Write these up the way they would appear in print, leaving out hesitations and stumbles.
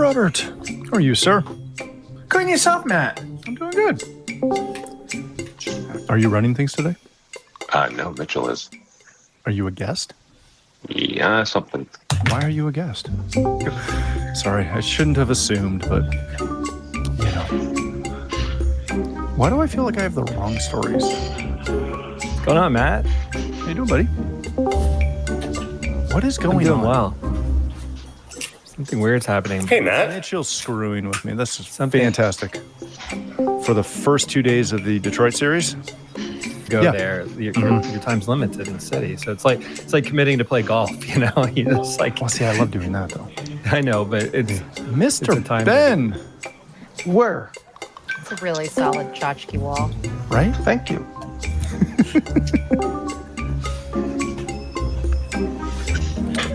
Robert. How are you, sir? Good and yourself, Matt. I'm doing good. Are you running things today? No, Mitchell is. Are you a guest? Yeah, something. Why are you a guest? Sorry, I shouldn't have assumed, but, you know. Why do I feel like I have the wrong stories? What's going on, Matt? How you doing, buddy? What is going on? I'm doing well. Something weird's happening. Hey, Matt. Mitchell's screwing with me. This is Something- fantastic. For the first 2 days of the Detroit series, Go Yeah. there. Your time's limited in the city, so it's like committing to play golf. You know, you just like. well, see, I love doing that, though. I know, but it's Mr. a time Ben, Where? It's a really solid tchotchke wall. right? Thank you.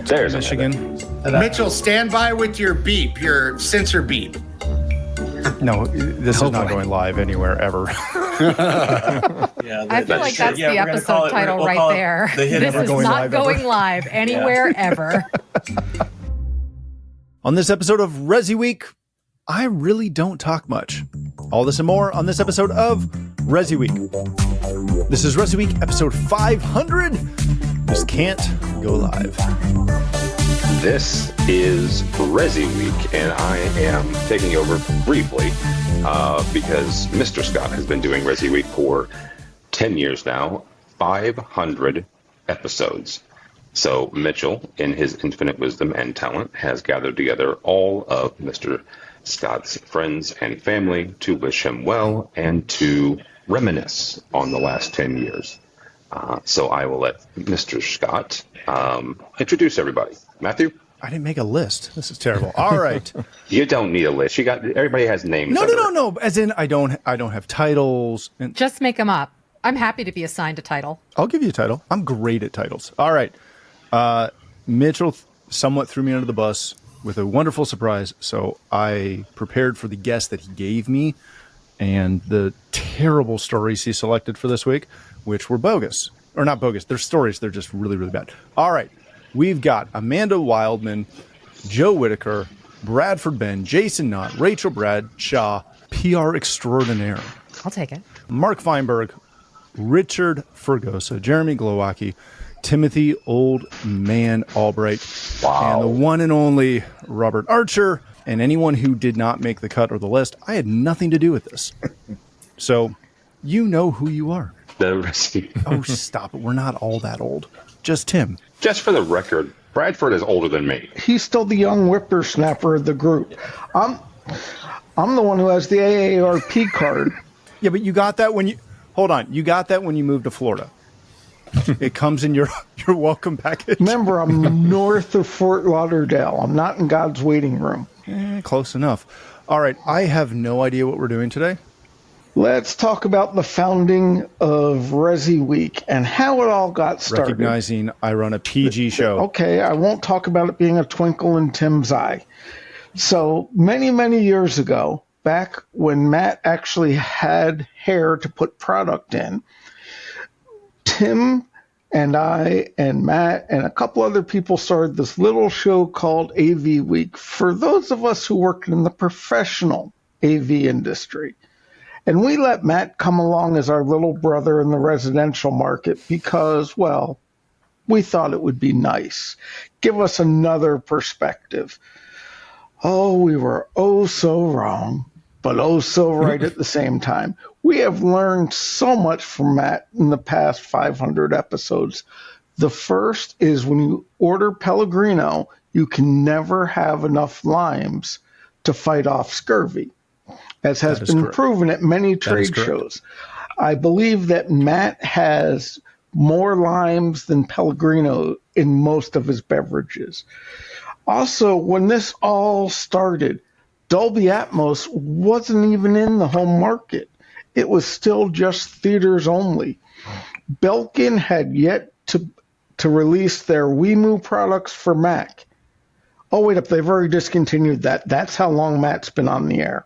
There's Michigan. Mitchell, stand by with your beep, your sensor beep. No, this is not going live anywhere ever. Yeah, I feel like that's the episode title right there. This is going not live ever. going live anywhere ever. On this episode of ResiWeek, I really don't talk much. All this and more on this episode of ResiWeek. This is ResiWeek episode 500. Just can't go live. This is ResiWeek, and I am taking over briefly because Mr. Scott has been doing ResiWeek for 10 years now, 500 episodes. So Mitchell, in his infinite wisdom and talent, has gathered together all of Mr. Scott's friends and family to wish him well and to reminisce on the last 10 years. So I will let Mr. Scott introduce everybody. Matthew? I didn't make a list. This is terrible. All right. You don't need a list. Everybody has names. No. As in, I don't have titles. And Just make them up. I'm happy to be assigned a title. I'll give you a title. I'm great at titles. All right. Mitchell somewhat threw me under the bus with a wonderful surprise. So I prepared for the guest that he gave me and the terrible stories he selected for this week, which were bogus. Or not bogus. They're stories. They're just really, really bad. All right. We've got Amanda Wildman, Joe Whitaker, Bradford Ben, Jason Knott, Rachel Bradshaw, PR extraordinaire, I'll take it. Mark Feinberg, Richard Fergosa, Jeremy Glowacki, Timothy Old Man Albright, Wow. and the one and only Robert Archer, and anyone who did not make the cut or the list. I had nothing to do with this. So you know who you are. Oh, stop it. We're not all that old. Just Tim. Just for the record, Bradford is older than me. He's still the young whippersnapper of the group. I'm the one who has the AARP card. Yeah, but you got that when you... Hold on. You got that when you moved to Florida. It comes in your welcome package. Remember, I'm north of Fort Lauderdale. I'm not in God's waiting room. Close enough. All right. I have no idea what we're doing today. Let's talk about the founding of ResiWeek and how it all got started. Recognizing I run a PG show. Okay, I won't talk about it being a twinkle in Tim's eye. So many, many years ago, back when Matt actually had hair to put product in, Tim and I and Matt and a couple other people started this little show called AV Week for those of us who worked in the professional AV industry. And we let Matt come along as our little brother in the residential market because, well, we thought it would be nice. Give us another perspective. Oh, we were oh so wrong, but oh so right at the same time. We have learned so much from Matt in the past 500 episodes. The first is when you order Pellegrino, you can never have enough limes to fight off scurvy, as has been proven at many trade shows. I believe that Matt has more limes than Pellegrino in most of his beverages. Also, when this all started, Dolby Atmos wasn't even in the home market. It was still just theaters only. Belkin had yet to release their WeMu products for Mac. Oh, wait up, they've already discontinued that. That's how long Matt's been on the air.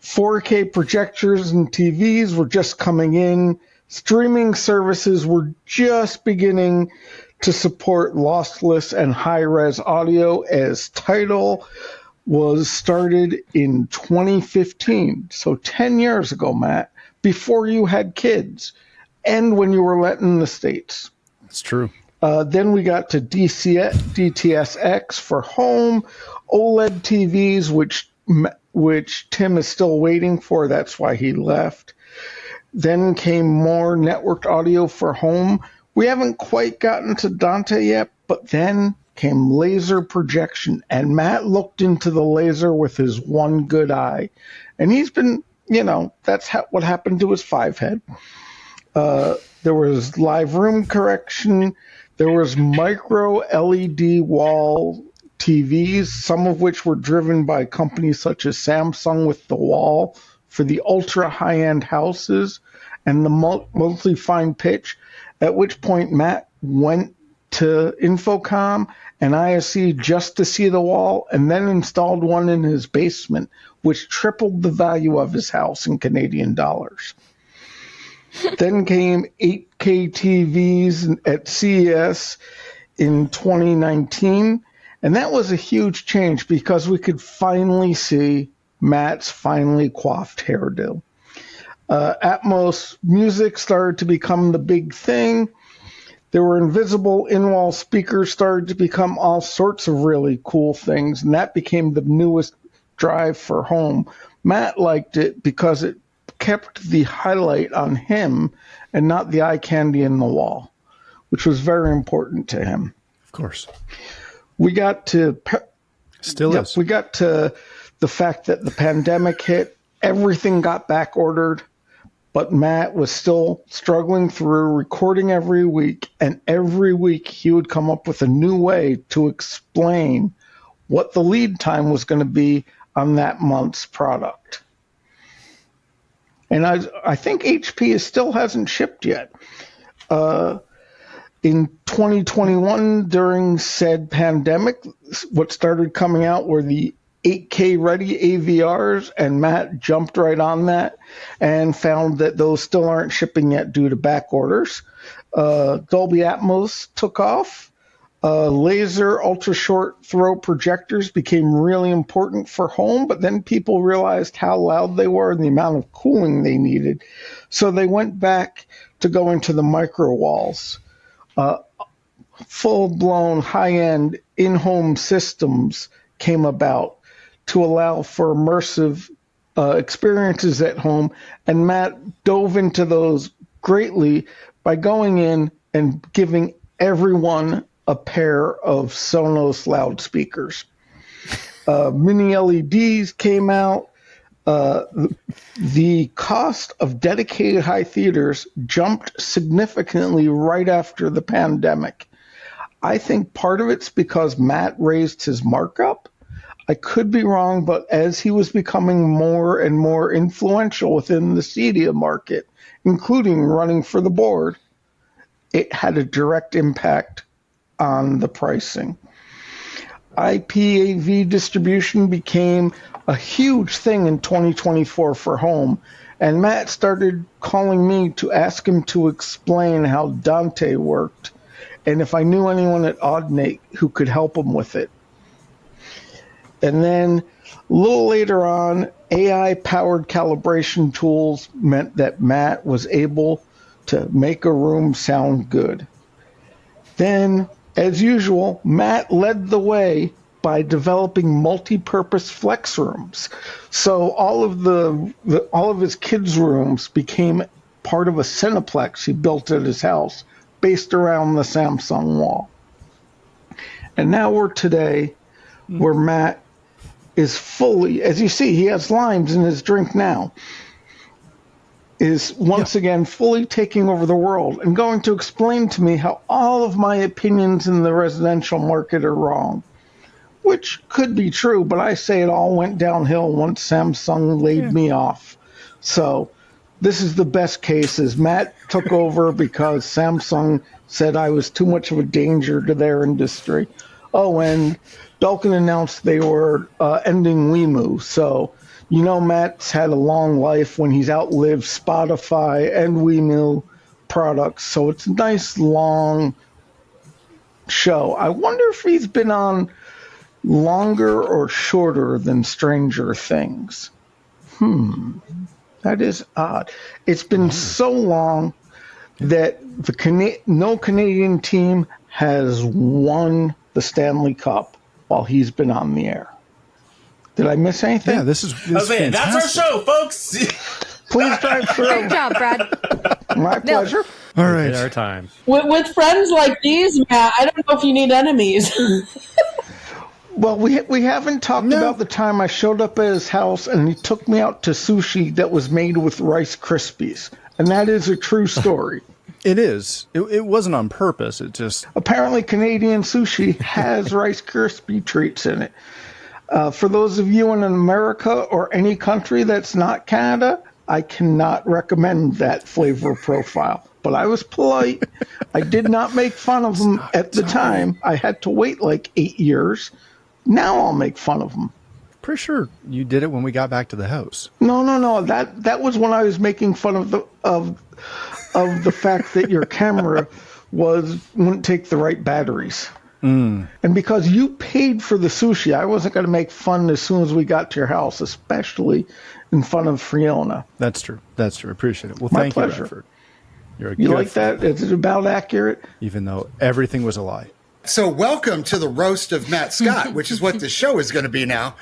4K projectors and TVs were just coming in. Streaming services were just beginning to support lossless and high-res audio as Tidal was started in 2015. So 10 years ago, Matt, before you had kids and when you were let in the States. It's true. Then we got to DTSX for home, OLED TVs, which Tim is still waiting for. That's why he left. Then came more networked audio for home. We haven't quite gotten to Dante yet, but then came laser projection, and Matt looked into the laser with his one good eye, and he's been, that's what happened to his 5-head. There was live room correction. There was micro LED wall TVs, some of which were driven by companies such as Samsung with the wall for the ultra high-end houses and the multi-fine pitch, at which point Matt went to Infocom and ISE just to see the wall, and then installed one in his basement, which tripled the value of his house in Canadian dollars. Then came 8K TVs at CES in 2019, and that was a huge change because we could finally see Matt's finely coiffed hairdo. Atmos music started to become the big thing. There were invisible in-wall speakers started to become all sorts of really cool things, and that became the newest drive for home. Matt liked it because it kept the highlight on him and not the eye candy in the wall, which was very important to him. Of course. We got to... is. We got to the fact that the pandemic hit, everything got back ordered, but Matt was still struggling through recording every week, and every week he would come up with a new way to explain what the lead time was going to be on that month's product. And I think HP still hasn't shipped yet. In 2021, during said pandemic, what started coming out were the 8K ready AVRs, and Matt jumped right on that and found that those still aren't shipping yet due to back orders. Dolby Atmos took off. Laser ultra short throw projectors became really important for home, but then people realized how loud they were and the amount of cooling they needed. So they went back to going to the micro walls. Full-blown high-end in-home systems came about to allow for immersive experiences at home, and Matt dove into those greatly by going in and giving everyone a pair of Sonos loudspeakers. Mini LEDs came out. The cost of dedicated high theaters jumped significantly right after the pandemic. I think part of it's because Matt raised his markup. I could be wrong, but as he was becoming more and more influential within the CEDIA market, including running for the board, it had a direct impact on the pricing. IPAV distribution became a huge thing in 2024 for home, and Matt started calling me to ask him to explain how Dante worked and if I knew anyone at Audinate who could help him with it. And then a little later on, AI-powered calibration tools meant that Matt was able to make a room sound good. Then, as usual, Matt led the way by developing multi-purpose flex rooms. So all of his kids' rooms became part of a Cineplex he built at his house, based around the Samsung wall. And now we're today, where Matt is fully, as you see, he has limes in his drink now, is once again fully taking over the world and going to explain to me how all of my opinions in the residential market are wrong, which could be true, but I say it all went downhill once Samsung laid me off. So this is the best case, is Matt took over because Samsung said I was too much of a danger to their industry. Oh, and Belkin announced they were ending Wemu. So, Matt's had a long life when he's outlived Spotify and Wemu products. So it's a nice, long show. I wonder if he's been on longer or shorter than Stranger Things. That is odd. It's been so long that no Canadian team has won the Stanley Cup while he's been on the air. Did I miss anything? Yeah, this is fantastic. That's our show, folks. Please drive through. Great job, Brad. My pleasure. All right. Our time. With friends like these, Matt, I don't know if you need enemies. Well, we haven't talked about the time I showed up at his house and he took me out to sushi that was made with Rice Krispies. And that is a true story. It is. It wasn't on purpose. It just... Apparently, Canadian sushi has Rice Krispie treats in it. For those of you in America or any country that's not Canada, I cannot recommend that flavor profile. But I was polite. I did not make fun of them at the time. I had to wait like 8 years. Now I'll make fun of them. Pretty sure you did it when we got back to the house. No. That was when I was making fun of the fact that your camera wouldn't take the right batteries. And because you paid for the sushi, I wasn't going to make fun as soon as we got to your house, especially in front of Fiona. That's true. Appreciate it. Well, My thank pleasure. you, Bradford. You're a You good like that? Is it about accurate? Even though everything was a lie. So welcome to the roast of Matt Scott, which is what the show is going to be now.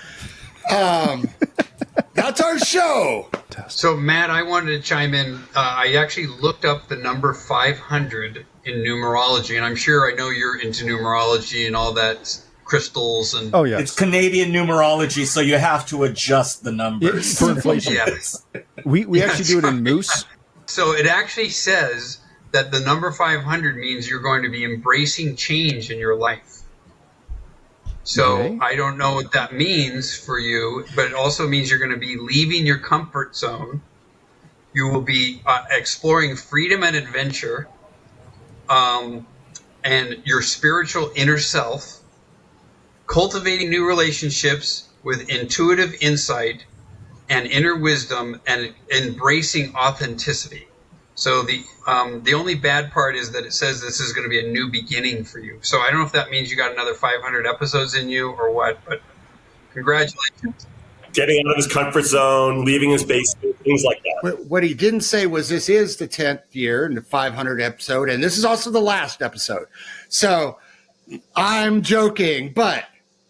That's our show. So, Matt, I wanted to chime in. I actually looked up the number 500 in numerology, and I'm sure I know you're into numerology and all that, crystals and... Oh, yeah. It's Canadian numerology, so you have to adjust the numbers. For inflation. Yes. We actually do it in moose. So it actually says that the number 500 means you're going to be embracing change in your life. So Okay. I don't know what that means for you, but it also means you're going to be leaving your comfort zone. You will be exploring freedom and adventure, and your spiritual inner self, cultivating new relationships with intuitive insight and inner wisdom, and embracing authenticity. So the only bad part is that it says this is going to be a new beginning for you. So I don't know if that means you got another 500 episodes in you or what, but congratulations. Getting out of his comfort zone, leaving his basement, things like that. What he didn't say was this is the 10th year and the 500th episode, and this is also the last episode. So I'm joking, but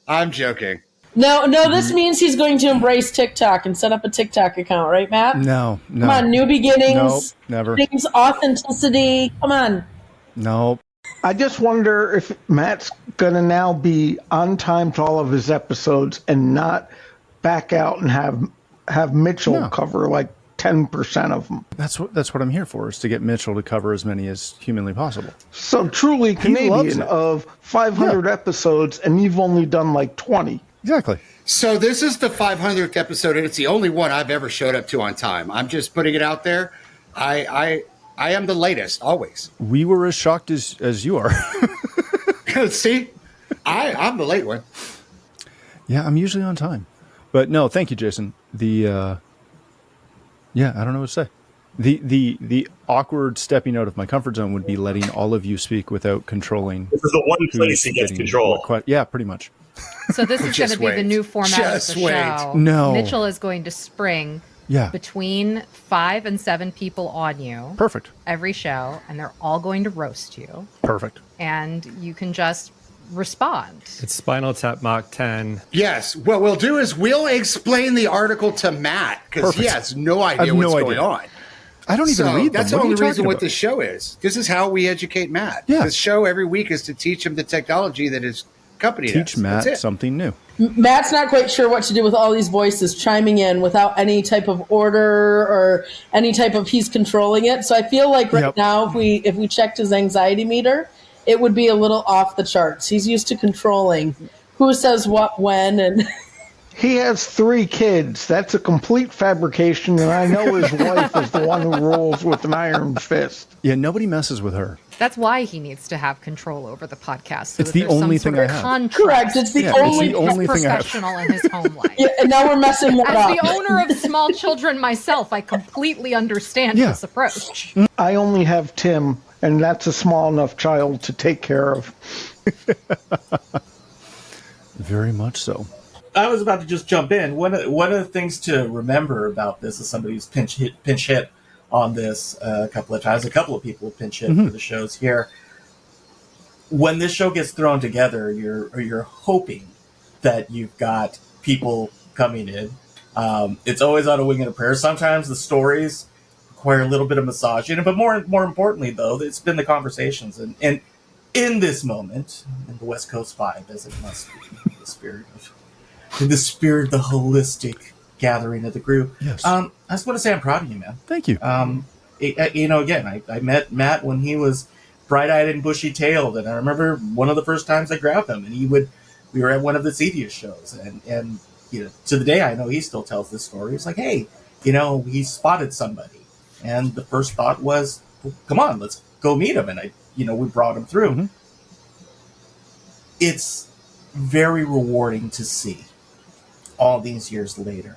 I'm joking. No, this means he's going to embrace TikTok and set up a TikTok account, right, Matt? No. Come on, new beginnings. Nope, never. Things, authenticity. Come on. No. I just wonder if Matt's going to now be on time to all of his episodes and not back out and have Mitchell cover like 10% of them. That's what I'm here for, is to get Mitchell to cover as many as humanly possible. So truly loves Canadian it. of 500 episodes, and you've only done like 20. Exactly. So this is the 500th episode, and it's the only one I've ever showed up to on time. I'm just putting it out there. I am the latest, always. We were as shocked as you are. See? I'm the late one. Yeah, I'm usually on time. But no, thank you, Jason. I don't know what to say. The awkward stepping out of my comfort zone would be letting all of you speak without controlling. This is the one place he gets control. Yeah, pretty much. So this is going to be the new format of the show. No. Mitchell is going to spring between 5 and 7 people on you. Perfect. Every show, and they're all going to roast you. Perfect. And you can just respond. It's Spinal Tap Mach 10. Yes. What we'll do is we'll explain the article to Matt because he has no idea what's going on. I don't even read them. That's the only reason what this show is. This is how we educate Matt. Yeah. This show every week is to teach him the technology that his company Teach has. Matt something new. Matt's not quite sure what to do with all these voices chiming in without any type of order or any type of he's controlling it. So I feel like now if we checked his anxiety meter, it would be a little off the charts. He's used to controlling who says what when and He has 3 kids. That's a complete fabrication, and I know his wife is the one who rules with an iron fist. Yeah, nobody messes with her. That's why he needs to have control over the podcast. So it's the only thing I have. Correct. It's the only thing I have. Professional in his home life. Yeah, and now we're messing that up. As the owner of small children myself, I completely understand this approach. I only have Tim, and that's a small enough child to take care of. Very much so. I was about to just jump in. One of the things to remember about this is somebody who's pinch hit on this a couple of times. A couple of people have pinch hit for the shows here. When this show gets thrown together, you're hoping that you've got people coming in. It's always on a wing and a prayer. Sometimes the stories require a little bit of massage in it, but more importantly, though, it's been the conversations. And in this moment, in the West Coast vibe, as it must be, in the spirit of the holistic gathering of the group. Yes. I just want to say I'm proud of you, man. Thank you. Again, I met Matt when he was bright-eyed and bushy-tailed, and I remember one of the first times I grabbed him, and we were at one of the Zedia shows, and to the day I know he still tells this story. He's like, hey, he spotted somebody, and the first thought was, well, come on, let's go meet him, and we brought him through. Mm-hmm. It's very rewarding to see all these years later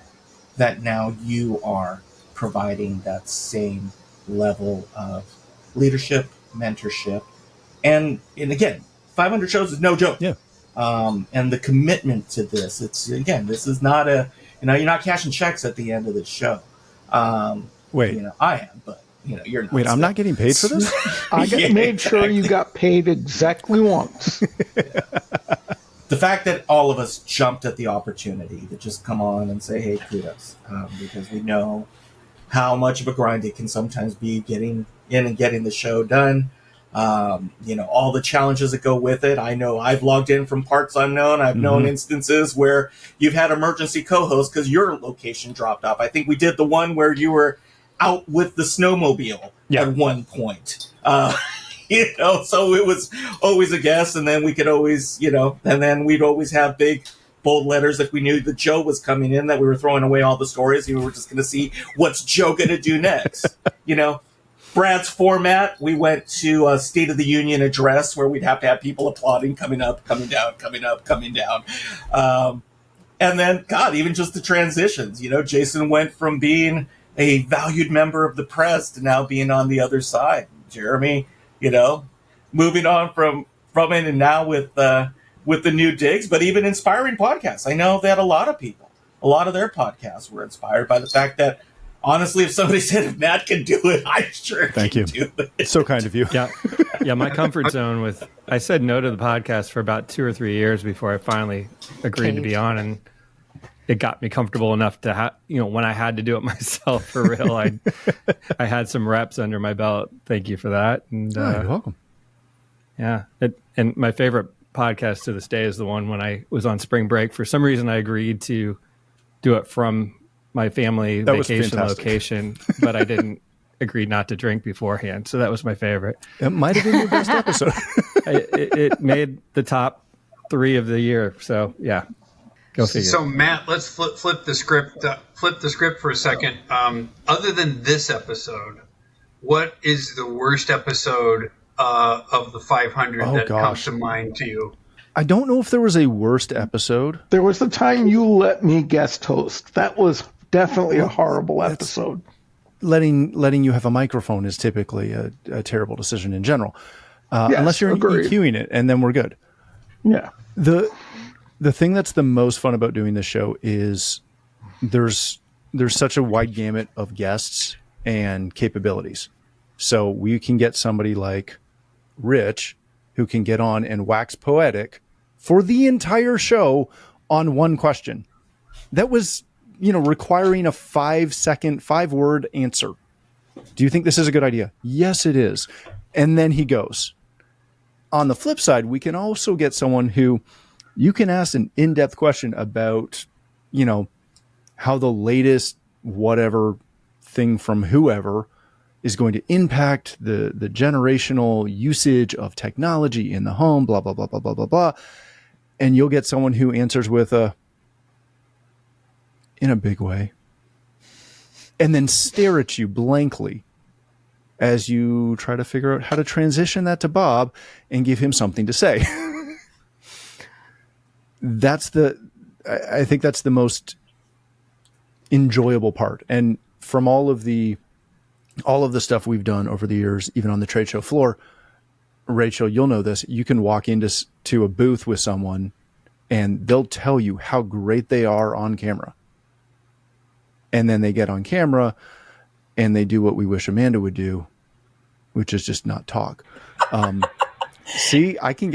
that now you are providing that same level of leadership, mentorship, and again, 500 shows is no joke. Yeah. And the commitment to this, this is not you're not cashing checks at the end of the show. Wait. I am, but you're not. Wait, I'm not getting paid for this? I made sure you got paid exactly once. The fact that all of us jumped at the opportunity to just come on and say, hey, kudos, because we know how much of a grind it can sometimes be getting in and getting the show done. All the challenges that go with it. I know I've logged in from parts unknown. I've known instances where you've had emergency co-hosts because your location dropped off. I think we did the one where you were out with the snowmobile at one point. So it was always a guess, and then we could always, and then we'd always have big, bold letters that we knew that Joe was coming in, that we were throwing away all the stories, and we were just going to see what's Joe going to do next. Brad's format, we went to a State of the Union address where we'd have to have people applauding, coming up, coming down, coming up, coming down. And then, God, even just the transitions. Jason went from being a valued member of the press to now being on the other side. Jeremy, moving on from it, and now with the new digs, but even inspiring podcasts. I know that a lot of their podcasts were inspired by the fact that, honestly, if somebody said, if Matt can do it, I sure Thank can you. do it. It's so kind of you. Yeah. My comfort zone I said no to the podcast for about 2 or 3 years before I finally agreed to be on, and it got me comfortable enough to when I had to do it myself for real, I had some reps under my belt. Thank you for that. And you're welcome. Yeah. And my favorite podcast to this day is the one when I was on spring break. For some reason, I agreed to do it from my family vacation location, but I didn't agree not to drink beforehand. So that was my favorite. It might have been your best episode. It made the top 3 of the year. So yeah. Go figure. So Matt, let's flip the script. Flip the script for a second. Other than this episode, what is the worst episode of the 500 comes to mind to you? I don't know if there was a worst episode. There was the time you let me guest host. That was definitely a horrible episode. Letting you have a microphone is typically a terrible decision in general, unless you're EQing it, and then we're good. Yeah. The thing that's the most fun about doing this show is there's such a wide gamut of guests and capabilities. So we can get somebody like Rich, who can get on and wax poetic for the entire show on one question. That was, requiring a 5-word answer. Do you think this is a good idea? Yes, it is. And then he goes. On the flip side, we can also get someone who you can ask an in-depth question about, how the latest whatever thing from whoever is going to impact the generational usage of technology in the home, blah, blah, blah, blah, blah, blah, blah. And you'll get someone who answers with in a big way, and then stare at you blankly as you try to figure out how to transition that to Bob and give him something to say. I think that's the most enjoyable part. And from all of the stuff we've done over the years, even on the trade show floor, Rachel, you'll know this. You can walk into a booth with someone and they'll tell you how great they are on camera. And then they get on camera and they do what we wish Amanda would do, which is just not talk. Here's the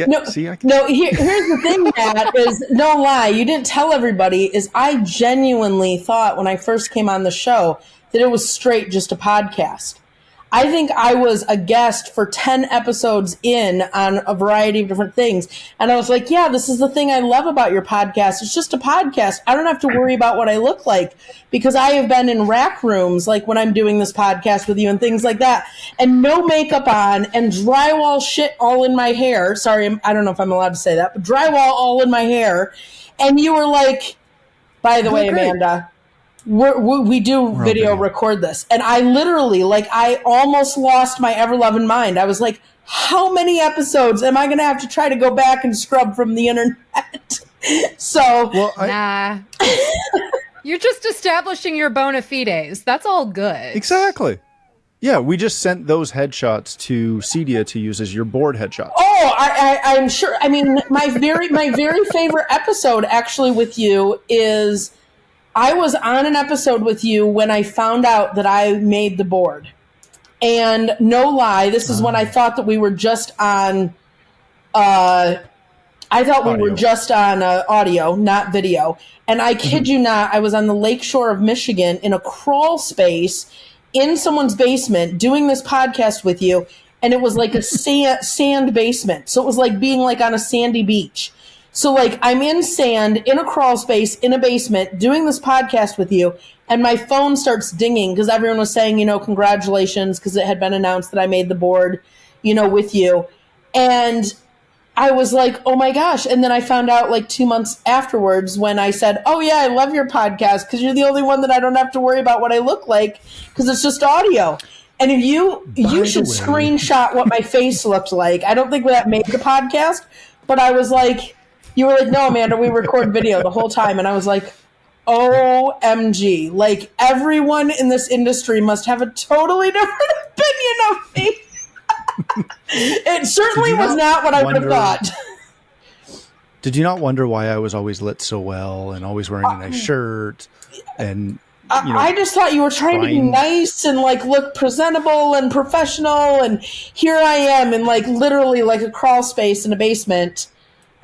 thing, Matt, is no lie. You didn't tell everybody is I genuinely thought when I first came on the show that it was straight just a podcast. I think I was a guest for 10 episodes in on a variety of different things. And I was like, yeah, this is the thing I love about your podcast. It's just a podcast. I don't have to worry about what I look like because I have been in rack rooms, like when I'm doing this podcast with you and things like that, and no makeup on and drywall shit all in my hair. Sorry, I don't know if I'm allowed to say that, but drywall all in my hair. And you were like, by the way, Amanda, we do video record this. And I literally, I almost lost my ever-loving mind. I was like, how many episodes am I going to have to try to go back and scrub from the internet? Nah. You're just establishing your bona fides. That's all good. Exactly. Yeah, we just sent those headshots to Cedia to use as your board headshots. Oh, I'm sure. I mean, my very favorite episode actually with you is I was on an episode with you when I found out that I made the board. And no lie, this is when I thought that we were just on audio, not video. And I kid you not, I was on the lakeshore of Michigan in a crawl space in someone's basement doing this podcast with you. And it was like a sand basement. So it was like being like on a sandy beach. So I'm in sand, in a crawl space, in a basement, doing this podcast with you, and my phone starts dinging because everyone was saying, congratulations, because it had been announced that I made the board, with you. And I was like, oh my gosh. And then I found out 2 months afterwards when I said, oh yeah, I love your podcast because you're the only one that I don't have to worry about what I look like because it's just audio. And if you should screenshot what my face looked like. I don't think that made the podcast, but I was like, you were like, no, Amanda, we record video the whole time. And I was like, OMG. Everyone in this industry must have a totally different opinion of me. It certainly was not what I would have thought. Did you not wonder why I was always lit so well and always wearing a nice shirt? And I just thought you were trying to be nice and look presentable and professional. And here I am in literally a crawl space in a basement.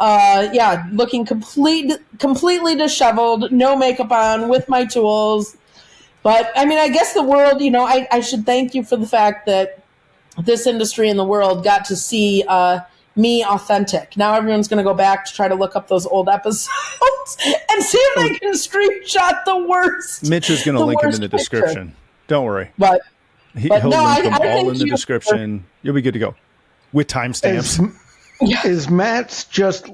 Looking completely disheveled, no makeup on, with my tools. But I mean, I guess the world, I should thank you for the fact that this industry and the world got to see me authentic. Now everyone's going to go back to try to look up those old episodes and see if they can screenshot the worst. Mitch is going to link them in the description. Don't worry. But He'll link them all in the description. You'll be good to go with timestamps. Is Matt's just,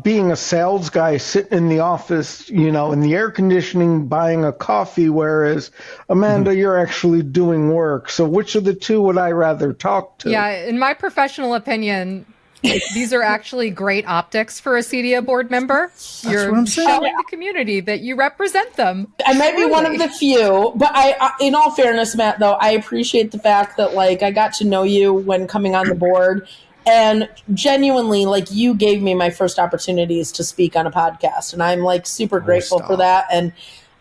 being a sales guy sitting in the office, in the air conditioning, buying a coffee, whereas Amanda, you're actually doing work. So which of the two would I rather talk to? Yeah, in my professional opinion, these are actually great optics for a CEDIA board member. You're showing the community that you represent them. I might be one of the few, but I, in all fairness, Matt, though, I appreciate the fact that I got to know you when coming on the board. And genuinely, you gave me my first opportunities to speak on a podcast. And I'm super grateful for that. And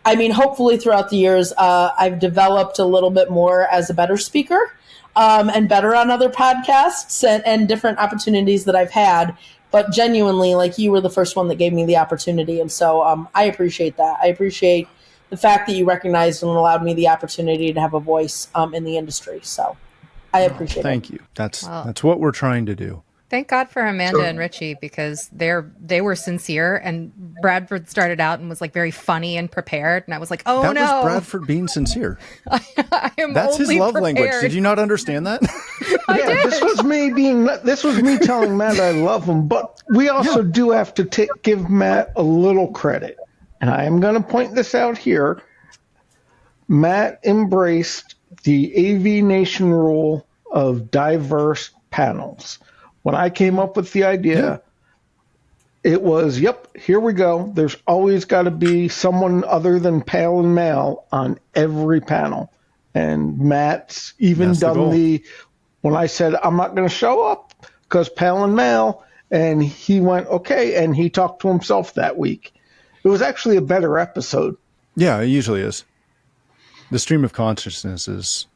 I mean, hopefully throughout the years, I've developed a little bit more as a better speaker and better on other podcasts and different opportunities that I've had. But genuinely, you were the first one that gave me the opportunity. And so I appreciate that. I appreciate the fact that you recognized and allowed me the opportunity to have a voice in the industry. So I appreciate it. Thank you. That's what we're trying to do. Thank God for Amanda and Richie because they were sincere, and Bradford started out and was very funny and prepared, and I was like, oh that no, was Bradford being sincere. I am That's his love prepared. language. Did you not understand that? This was me telling Matt I love him, but we also do have to give Matt a little credit. and I am going to point this out here, Matt embraced the AVNation rule of diverse panels. When I came up with the idea, it was, yep, here we go. There's always got to be someone other than pale and male on every panel. And Matt's even That's the done goal. when I said, I'm not going to show up because pale and male, and he went, okay, and he talked to himself that week. It was actually a better episode. Yeah, it usually is. The stream of consciousness is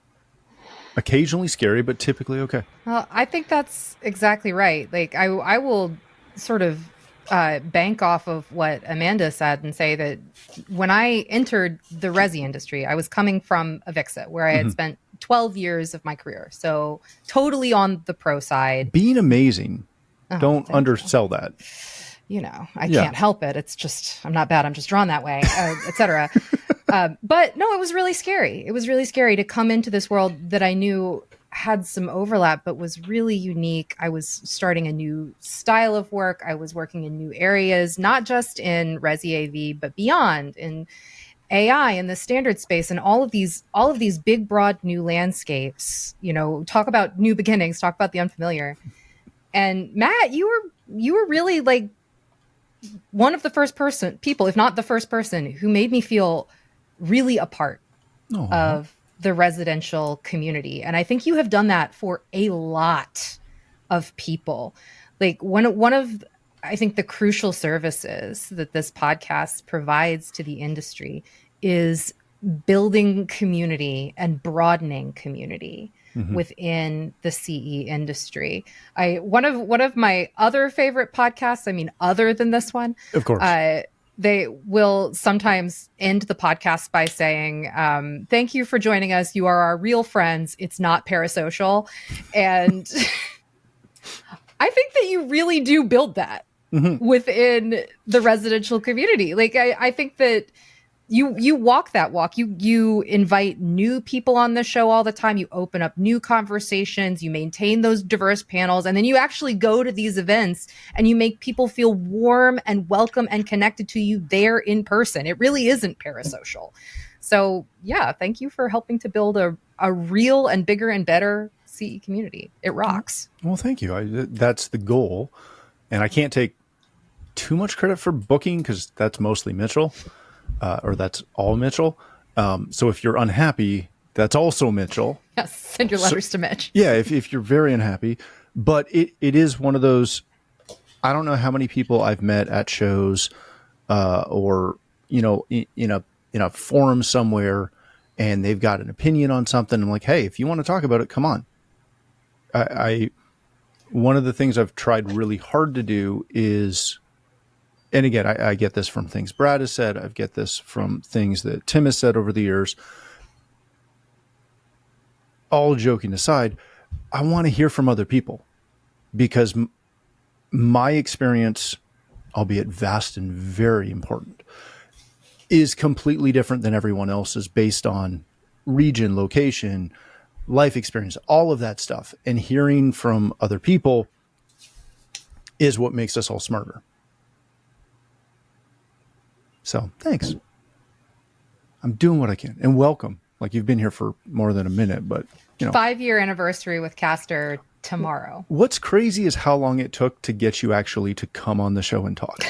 occasionally scary, but typically okay. Well, I think that's exactly right. Like I will sort of bank off of what Amanda said and say that when I entered the resi industry, I was coming from Avixa, where I had spent 12 years of my career. So totally on the pro side. Being amazing. Oh, Don't undersell that. You know, I can't help it. It's just, I'm not bad. I'm just drawn that way, etc. But no, it was really scary. It was really scary to come into this world that I knew had some overlap, but was really unique. I was starting a new style of work. I was working in new areas, not just in Resi AV, but beyond, in AI and the standard space and all of these big, broad new landscapes. You know, talk about new beginnings, talk about the unfamiliar. And Matt, you were really like one of the first people, if not the first person, who made me feel really a part of the residential community. And I think you have done that for a lot of people. Like one of, I think, the crucial services that this podcast provides to the industry is building community and broadening community within the CE industry. One of my other favorite podcasts, I mean, other than this one, Of course. They will sometimes end the podcast by saying, thank you for joining us. You are our real friends. It's not parasocial. And I think that you really do build that within the residential community. Like, I think that you walk that walk. You invite new people on the show all the time. You open up new conversations. You maintain those diverse panels, and then you actually go to these events and you make people feel warm and welcome and connected to you there in person. It really isn't parasocial. So yeah, thank you for helping to build a real and bigger and better CE community. It rocks. Well, thank you. That's the goal, and I can't take too much credit for booking because that's mostly Mitchell. Or that's all Mitchell. So if you're unhappy, that's also Mitchell. Yes, send your letters to Mitch. Yeah, if you're very unhappy. But it is one of those, I don't know how many people I've met at shows or, you know, in a forum somewhere, and they've got an opinion on something. I'm like, hey, if you want to talk about it, come on. One of the things I've tried really hard to do is, and again, I get this from things Brad has said. I get this from things that Tim has said over the years. All joking aside, I want to hear from other people because my experience, albeit vast and very important, is completely different than everyone else's based on region, location, life experience, all of that stuff. And hearing from other people is what makes us all smarter. So thanks. I'm doing what I can, and welcome. Like, you've been here for more than a minute, but you know, 5-year anniversary with Caster tomorrow. What's crazy is how long it took to get you actually to come on the show and talk.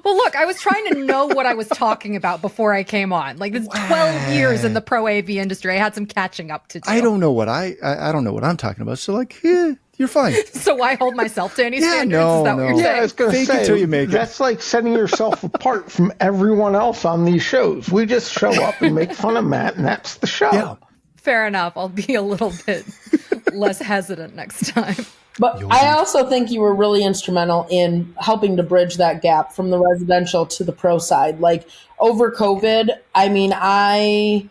Well, look, I was trying to know what I was talking about before I came on. Like, it's 12 years in the pro AV industry. I had some catching up to do. I don't know what I don't know what I'm talking about. So like, you're fine. So I hold myself to any standards? No, Is that what you're Yeah, saying? I was going to Fake it say, till you make it. that's like setting yourself apart from everyone else on these shows. We just show up and make fun of Matt, and that's the show. Yeah. Fair enough. I'll be a little bit less hesitant next time. But I also think you were really instrumental in helping to bridge that gap from the residential to the pro side. Like over COVID, I mean, I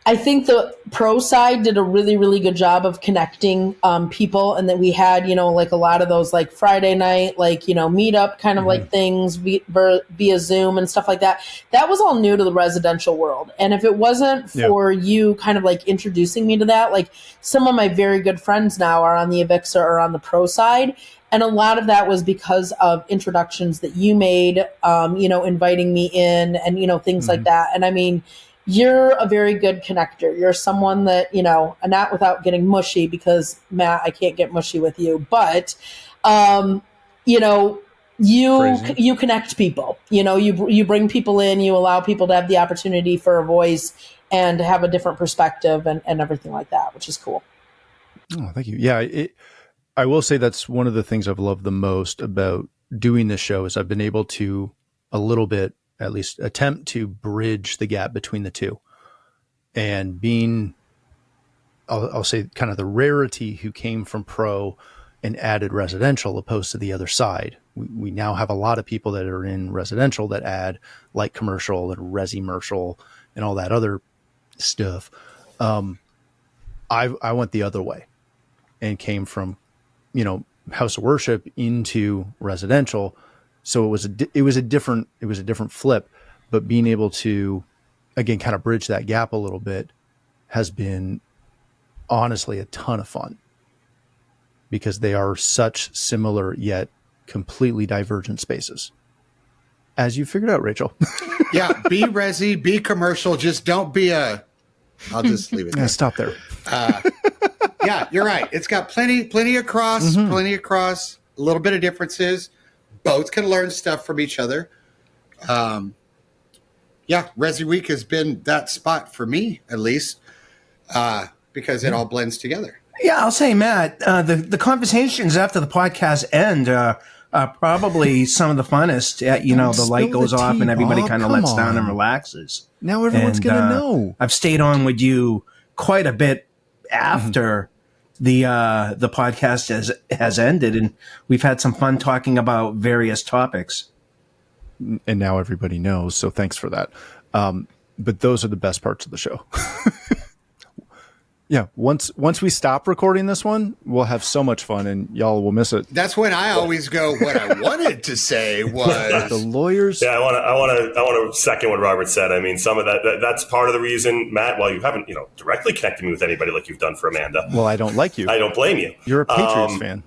I think the pro side did a really, really good job of connecting people, and that we had, like a lot of those like Friday night, like, meetup kind of like things via Zoom and stuff like that. That was all new to the residential world. And if it wasn't for you kind of like introducing me to that, like some of my very good friends now are on the Avixa or on the pro side. And a lot of that was because of introductions that you made, inviting me in and, things like that. And I mean, you're a very good connector. You're someone that, not without getting mushy, because Matt, I can't get mushy with you, but, you connect people, you bring people in, you allow people to have the opportunity for a voice and have a different perspective and everything like that, which is cool. Oh, thank you. Yeah. I will say that's one of the things I've loved the most about doing this show is I've been able to a little bit, at least attempt to bridge the gap between the two, and being, I'll say kind of the rarity who came from pro and added residential opposed to the other side. We now have a lot of people that are in residential that add light commercial and resi-mercial and all that other stuff. I went the other way and came from, house of worship into residential. So it was a different flip, but being able to, again, kind of bridge that gap a little bit has been honestly a ton of fun, because they are such similar yet completely divergent spaces. As you figured out, Rachel. Yeah. Be resi, be commercial. Just don't be I'll just leave it there. Stop there. Yeah, you're right. It's got plenty across, a little bit of differences. Both can learn stuff from each other. ResiWeek has been that spot for me, at least, because it all blends together. Yeah, I'll say, Matt, the conversations after the podcast end are probably some of the funnest. The light goes off and everybody kind of lets down and relaxes. Now everyone's going to know. I've stayed on with you quite a bit after the podcast has ended, and we've had some fun talking about various topics. And now everybody knows, so thanks for that. But those are the best parts of the show. Yeah, once we stop recording this one, we'll have so much fun, and y'all will miss it. That's when I always go. What I wanted to say was the lawyers. Yeah, I want to second what Robert said. I mean, some of that's part of the reason, Matt. While you haven't directly connected me with anybody like you've done for Amanda. Well, I don't like you. I don't blame you. You're a Patriots fan.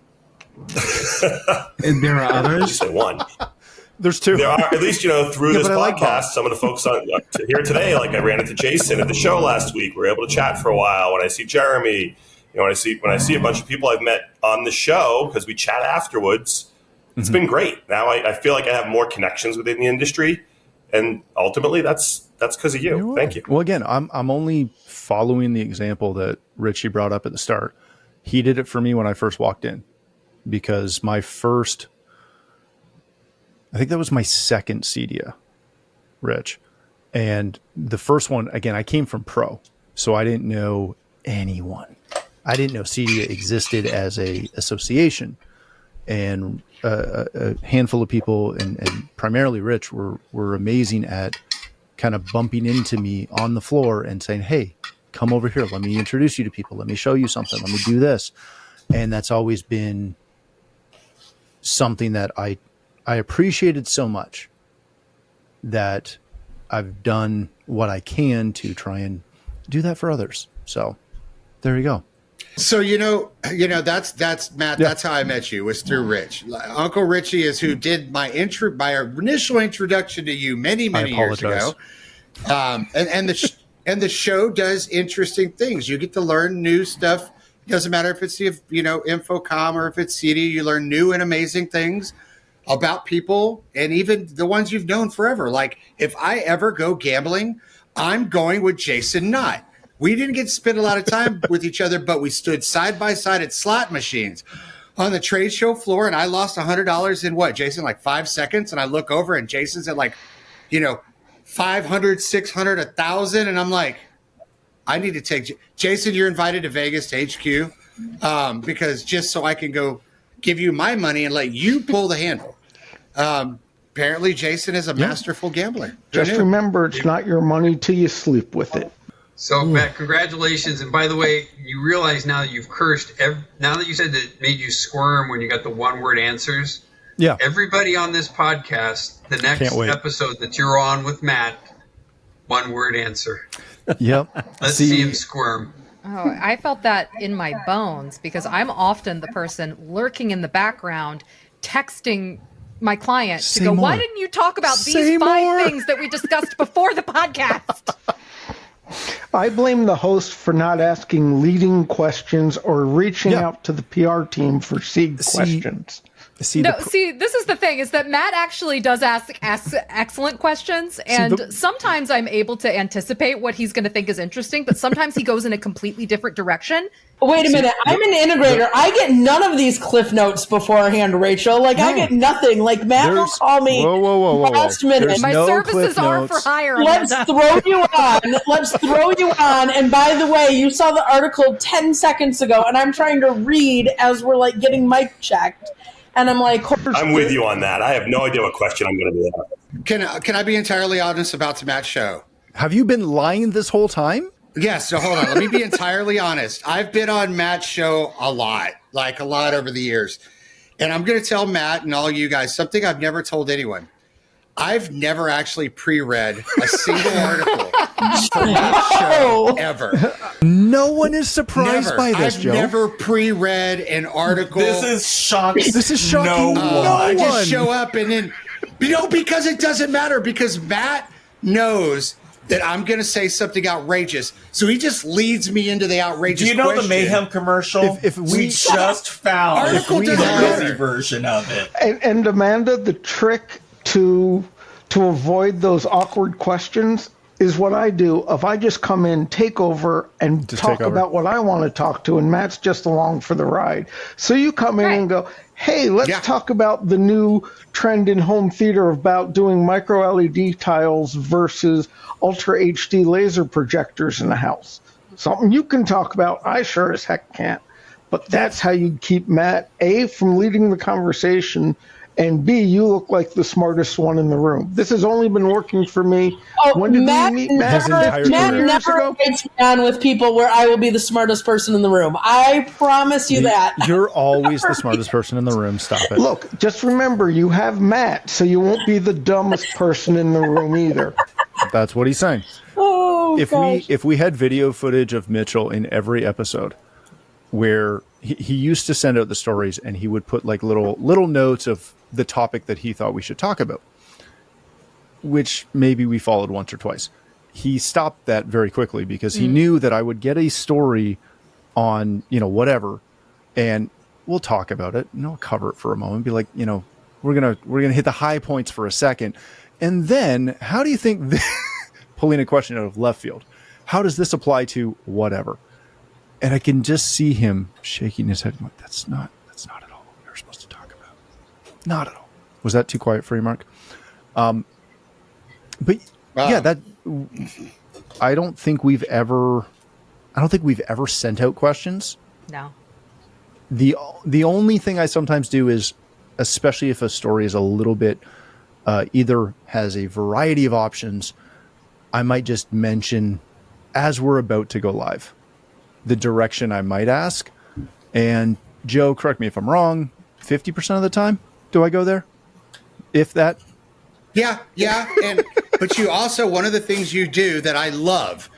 And there are others. You said one. There's two. There are, at least, through this but podcast, some of the folks on here today, like I ran into Jason at the show last week. We were able to chat for a while. When I see Jeremy, when I see a bunch of people I've met on the show, because we chat afterwards, it's been great. Now I feel like I have more connections within the industry, and ultimately that's because of you. Thank you. Well, again, I'm only following the example that Richie brought up at the start. He did it for me when I first walked in, because I think that was my second CEDIA, Rich. And the first one, again, I came from pro, so I didn't know anyone. I didn't know CEDIA existed as a association. And a handful of people, and primarily Rich, were amazing at kind of bumping into me on the floor and saying, hey, come over here. Let me introduce you to people. Let me show you something. Let me do this. And that's always been something that I appreciated so much, that I've done what I can to try and do that for others. So there you go. So, that's Matt. Yeah. That's how I met you, was through Rich. Uncle Richie is who did my initial introduction to you many years ago. And the show does interesting things. You get to learn new stuff. It doesn't matter if it's Infocom or if it's CEDIA. You learn new and amazing things about people, and even the ones you've known forever. Like, if I ever go gambling, I'm going with Jason Knott. We didn't get to spend a lot of time with each other, but we stood side by side at slot machines on the trade show floor, and I lost $100 in what, Jason, like 5 seconds? And I look over, and Jason's at like, 500, 600, 1,000, and I'm like, I need to take Jason. You're invited to Vegas to HQ, because just so I can go give you my money and let you pull the handle. Apparently Jason is a masterful gambler. Just remember, it's not your money till you sleep with it. So, Matt, congratulations. And by the way, you realize now that you've cursed, now that you said that it made you squirm when you got the one-word answers, Yeah. everybody on this podcast, the next episode that you're on with Matt, one-word answer. Yep. Let's see him squirm. Oh, I felt that in my bones because I'm often the person lurking in the background, texting my client to go, why didn't you talk about these 5 things that we discussed before the podcast? I blame the host for not asking leading questions or reaching out to the PR team for seed questions. See, this is the thing, is that Matt actually does ask excellent questions, and sometimes I'm able to anticipate what he's going to think is interesting, but sometimes he goes in a completely different direction. Wait a minute. I'm an integrator. I get none of these cliff notes beforehand, Rachel. Like, I get nothing. Like, Matt will call me last minute. My services are for hire. Let's throw you on. Let's throw you on. And by the way, you saw the article 10 seconds ago, and I'm trying to read as we're, like, getting mic checked. And I'm like, I'm with you on that. I have no idea what question I'm going to be asking. Can I be entirely honest about Matt's show? Have you been lying this whole time? Yes. So hold on. Let me be entirely honest. I've been on Matt's show a lot over the years. And I'm going to tell Matt and all you guys something I've never told anyone. I've never actually pre-read a single article for Matt's show ever. No one is surprised by this, I've Joe. never pre-read an article. This is shocking. This is shocking. I just show up and then, because it doesn't matter, because Matt knows that I'm going to say something outrageous. So he just leads me into the outrageous Do you know question. the Mayhem commercial? If we just found the Resi version of it. And Amanda, the trick to avoid those awkward questions is what I do. If I just come in, take over, and talk about what I want to talk to, and Matt's just along for the ride. So you come in and go, hey, let's talk about the new trend in home theater about doing micro LED tiles versus ultra HD laser projectors in the house. Something you can talk about. I sure as heck can't. But that's how you keep Matt, A, from leading the conversation, and B, you look like the smartest one in the room. This has only been working for me. When did we meet Matt? Matt never gets me on with people where I will be the smartest person in the room. I promise you that. You're always the smartest person in the room. Stop it. Look, just remember, you have Matt, so you won't be the dumbest person in the room either. That's what he's saying. Oh, if we had video footage of Mitchell in every episode, where he used to send out the stories and he would put like little notes of the topic that he thought we should talk about, which maybe we followed once or twice. He stopped that very quickly because he knew that I would get a story on, whatever, and we'll talk about it and I'll cover it for a moment, be like, we're going to hit the high points for a second. And then how do you think pulling a question out of left field, how does this apply to whatever? And I can just see him shaking his head. Like, that's not at all what we were supposed to talk about. Not at all. Was that too quiet for you, Mark? I don't think we've ever sent out questions. No. The only thing I sometimes do is, especially if a story is a little bit, either has a variety of options, I might just mention as we're about to go live the direction I might ask. And Joe, correct me if I'm wrong, 50% of the time, do I go there? If that? Yeah. But you also, one of the things you do that I love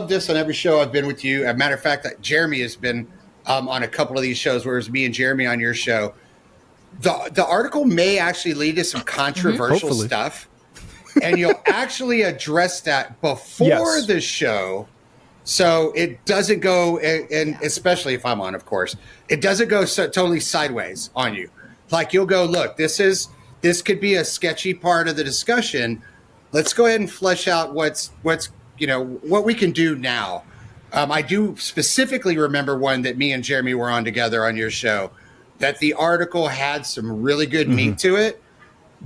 this on every show I've been with you. As a matter of fact, that Jeremy has been on a couple of these shows, where it's me and Jeremy on your show. The article may actually lead to some controversial stuff, and you'll actually address that before the show. So it doesn't go, and especially if I'm on, of course, it doesn't go totally sideways on you. Like, you'll go, look, this could be a sketchy part of the discussion. Let's go ahead and flesh out what we can do now. I do specifically remember one that me and Jeremy were on together on your show, that the article had some really good meat to it,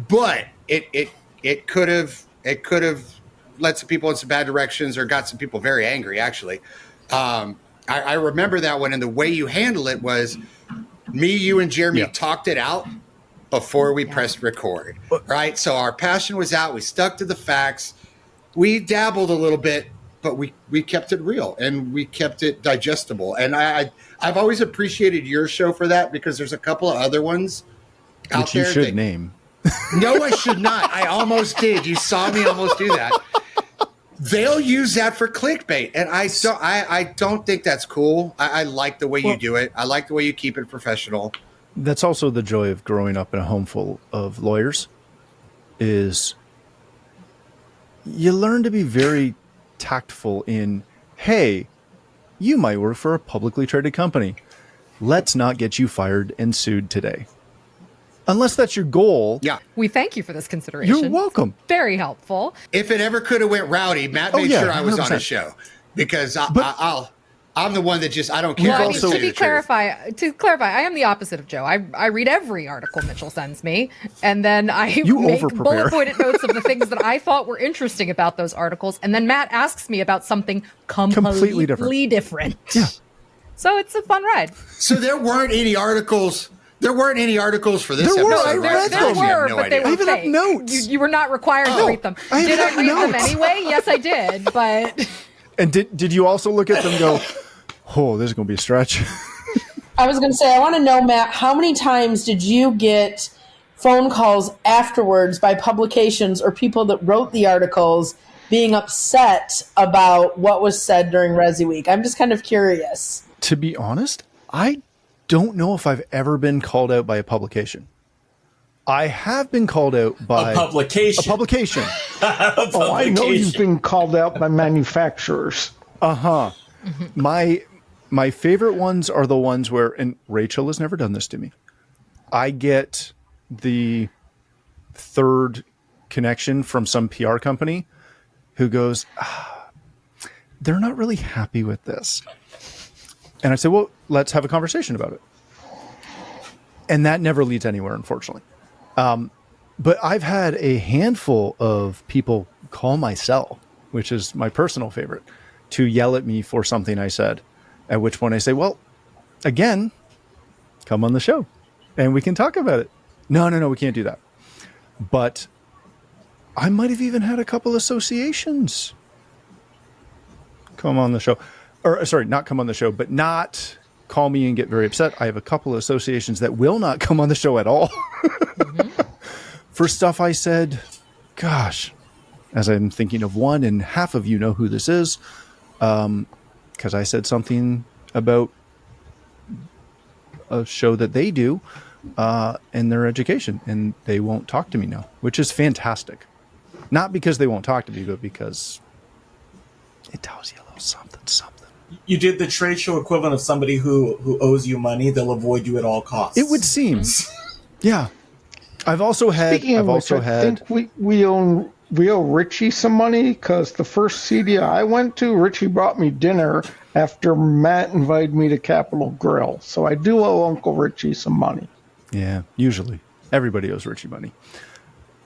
but it could have led some people in some bad directions or got some people very angry, actually. I remember that one, and the way you handle it was me, you, and Jeremy talked it out before we pressed record, right? So our passion was out. We stuck to the facts. We dabbled a little bit but we kept it real and we kept it digestible. And I've always appreciated your show for that, because there's a couple of other ones out Which you there should name. No, I should not. I almost did. You saw me almost do that. They'll use that for clickbait, and I don't think that's cool. I like the way you do it. I like the way you keep it professional. That's also the joy of growing up in a home full of lawyers, is you learn to be very tactful in, hey, you might work for a publicly traded company. Let's not get you fired and sued today. Unless that's your goal. Yeah. We thank you for this consideration. You're welcome. Very helpful. If it ever could have went rowdy, Matt made sure I was 100%. On his show, because I'm the one that just, I don't care. Well, to clarify, I am the opposite of Joe. I read every article Mitchell sends me, and then I make bullet pointed notes of the things that I thought were interesting about those articles, and then Matt asks me about something completely different. Yeah. So it's a fun ride. So there weren't any articles. There weren't any articles for this episode. No, there were, but they were I even fake. have notes. You were not required to read them. Did I read them anyway? Yes, I did. But and did you also look at them and go, oh, this is going to be a stretch? I was going to say, I want to know, Matt, how many times did you get phone calls afterwards by publications or people that wrote the articles being upset about what was said during ResiWeek? I'm just kind of curious. To be honest, I don't know if I've ever been called out by a publication. I have been called out by a publication. Oh, I know you've been called out by manufacturers. Uh-huh. My favorite ones are the ones where, and Rachel has never done this to me, I get the third connection from some PR company who goes, they're not really happy with this. And I say, well, let's have a conversation about it. And that never leads anywhere, unfortunately. But I've had a handful of people call my cell, which is my personal favorite, to yell at me for something I said. At which point I say, well, again, come on the show and we can talk about it. No, we can't do that. But I might have even had a couple associations come on the show. Or sorry, not come on the show, but not call me and get very upset. I have a couple of associations that will not come on the show at all for stuff I said. Gosh, as I'm thinking of one, and half of you know who this is, because I said something about a show that they do in their education, and they won't talk to me now, which is fantastic. Not because they won't talk to me, but because it tells you a little something. You did the trade show equivalent of somebody who owes you money. They'll avoid you at all costs. It would seem. Yeah. I've also had. I think we owe Richie some money, because the first CD I went to, Richie brought me dinner after Matt invited me to Capitol Grill. So I do owe Uncle Richie some money. Yeah, usually everybody owes Richie money.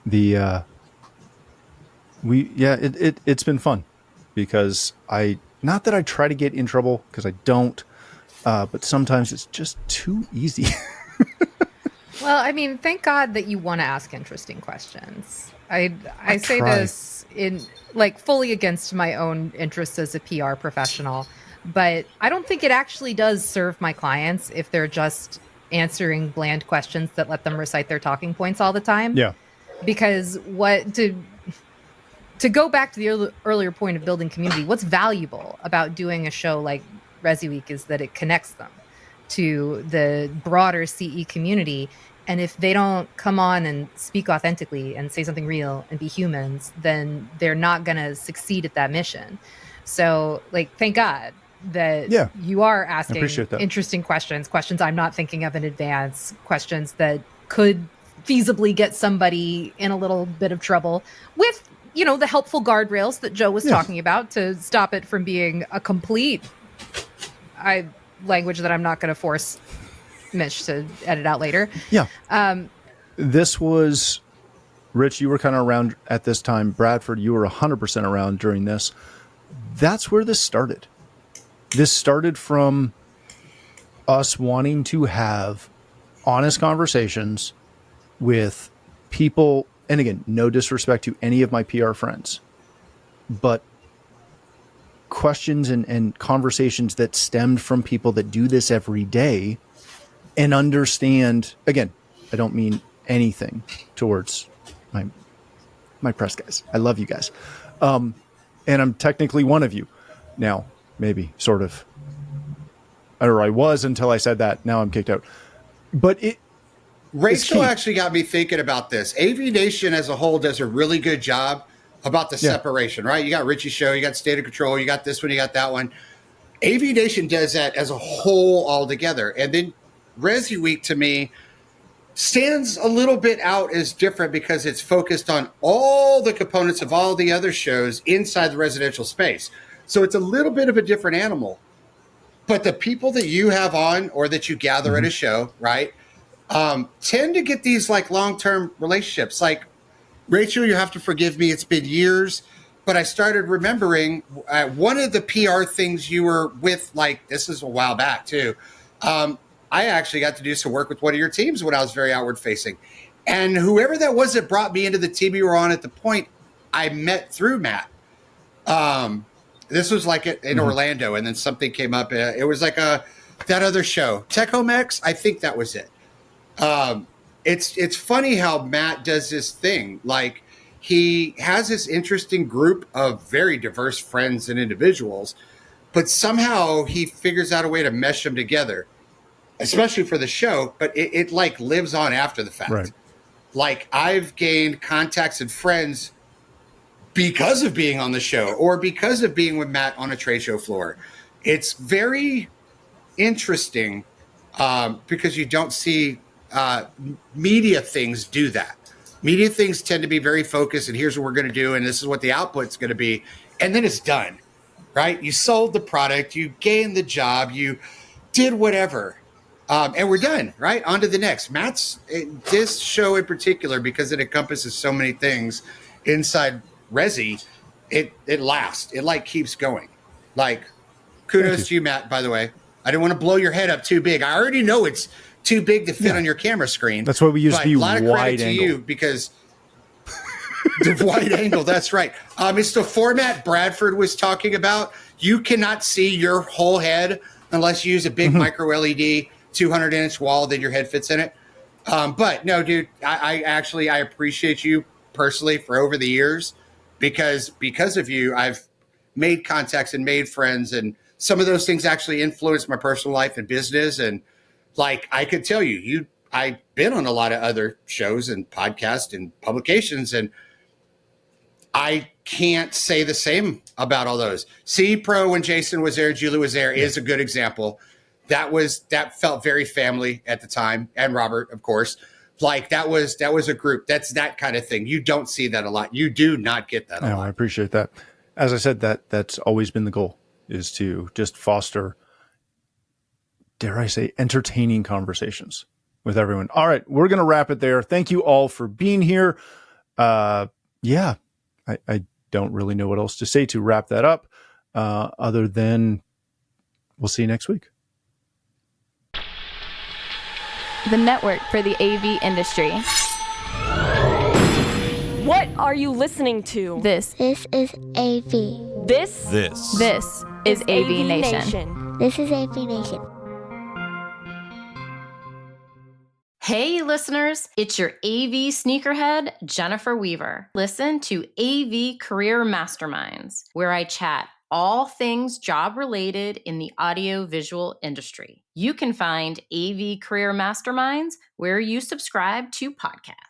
It's been fun, because not that I try to get in trouble, because I don't, but sometimes it's just too easy. Well, I mean, thank God that you want to ask interesting questions. I say try. this in fully against my own interests as a PR professional, but I don't think it actually does serve my clients if they're just answering bland questions that let them recite their talking points all the time. Yeah. Because to go back to the earlier point of building community, what's valuable about doing a show like ResiWeek is that it connects them to the broader CE community. And if they don't come on and speak authentically and say something real and be humans, then they're not going to succeed at that mission. So, thank God that you are asking interesting questions I'm not thinking of in advance, questions that could feasibly get somebody in a little bit of trouble with, the helpful guardrails that Joe was talking about to stop it from being a complete language that I'm not going to force Mitch to edit out later. Yeah. This was, Rich, you were kind of around at this time. Bradford, you were 100% around during this. That's where this started. This started from us wanting to have honest conversations with people. And again, no disrespect to any of my PR friends, but questions and conversations that stemmed from people that do this every day and understand. Again, I don't mean anything towards my press guys. I love you guys. And I'm technically one of you now, maybe, sort of. Or I was until I said that. Now I'm kicked out. But Rachel actually got me thinking about this. AVNation as a whole does a really good job about the separation, right? You got Richie's show, you got State of Control, you got this one, you got that one. AVNation does that as a whole all together. And then ResiWeek, to me, stands a little bit out as different because it's focused on all the components of all the other shows inside the residential space. So it's a little bit of a different animal. But the people that you have on or that you gather at a show, right, tend to get these like long-term relationships. Like, Rachel, you have to forgive me. It's been years, but I started remembering one of the PR things you were with, like, this is a while back too. I actually got to do some work with one of your teams when I was very outward facing. And whoever that was that brought me into the team you were on at the point, I met through Matt. This was like in Orlando, and then something came up. It was like that other show, Tech Home X. I think that was it. It's funny how Matt does this thing. Like, he has this interesting group of very diverse friends and individuals, but somehow he figures out a way to mesh them together, especially for the show. But it like lives on after the fact. Right. Like, I've gained contacts and friends because of being on the show or because of being with Matt on a trade show floor. It's very interesting because you don't see media things do that. Media things tend to be very focused, and here's what we're going to do, and this is what the output's going to be, and then it's done, right? You sold the product, you gained the job, you did whatever, and we're done, right? On to the next. This show in particular, because it encompasses so many things inside Resi, it lasts. It like keeps going. Like, kudos to you, Matt, by the way. I didn't want to blow your head up too big. I already know it's too big to fit on your camera screen. That's why we use the a lot of wide credit angle. to you because the wide angle, that's right. It's the format Bradford was talking about. You cannot see your whole head unless you use a big micro LED 200-inch wall that your head fits in it. But no, dude, I appreciate you personally for over the years because of you, I've made contacts and made friends, and some of those things actually influenced my personal life and business. And like, I could tell you, I've been on a lot of other shows and podcasts and publications, and I can't say the same about all those. C Pro, when Jason was there, Julie was there, is a good example. That felt very family at the time, and Robert, of course. Like, that was a group. That's that kind of thing. You don't see that a lot. You do not get that a lot. I appreciate that. As I said, that's always been the goal, is to just foster, dare I say, entertaining conversations with everyone. All right, we're going to wrap it there. Thank you all for being here. I don't really know what else to say to wrap that up, other than we'll see you next week. The network for the AV industry. What are you listening to? This is AV. This is AVNation. This is AVNation. Hey listeners, it's your AV sneakerhead, Jennifer Weaver. Listen to AV Career Masterminds, where I chat all things job-related in the audio-visual industry. You can find AV Career Masterminds where you subscribe to podcasts.